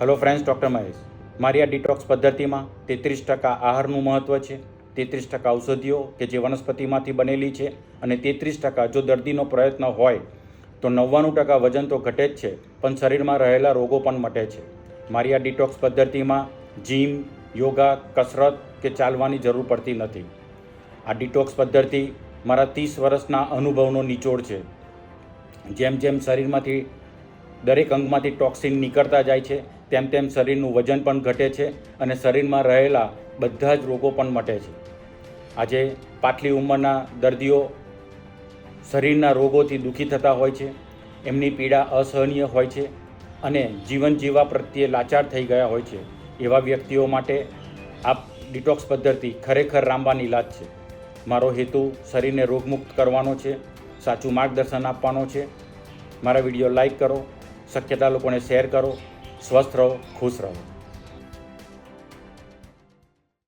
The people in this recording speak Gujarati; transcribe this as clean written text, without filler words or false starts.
Hello friends, doctor Mahesh. મારી આ ડિટોક્સ પદ્ધતિમાં 33% આહારનું મહત્ત્વ છે, 33% ઔષધિઓ કે જે વનસ્પતિમાંથી બનેલી છે, અને 33% જો દર્દીનો પ્રયત્ન હોય તો 99% વજન તો ઘટે જ છે, પણ શરીરમાં રહેલા રોગો પણ મટે છે. મારી આ ડિટોક્સ પદ્ધતિમાં જીમ, યોગા, કસરત કે ચાલવાની જરૂર પડતી નથી. આ ડિટોક્સ પદ્ધતિ મારા 30 વર્ષના અનુભવનો નિચોડ છે. જેમ જેમ શરીરમાંથી દરેક અંગમાંથી ટોક્સિન નીકળતા જાય છે, તેમ તેમ શરીરનું વજન પણ ઘટે છે અને શરીરમાં રહેલા બધા જ રોગો પણ મટે છે. આજે પાટલી ઉંમરના દર્દીઓ શરીરના રોગોથી દુઃખી થતા હોય છે, એમની પીડા અસહનીય હોય છે અને જીવન જીવવા પ્રત્યે લાચાર થઈ ગયા હોય છે. એવા વ્યક્તિઓ માટે આ ડિટોક્સ પદ્ધતિ ખરેખર રામબાણ ઇલાજ છે. મારો હેતુ શરીરને રોગમુક્ત કરવાનો છે, સાચું માર્ગદર્શન આપવાનો છે. મારા વિડીયો લાઈક કરો, શક્યતા લોકોને શેર કરો. સ્વસ્થ રહો, ખુશ રહો.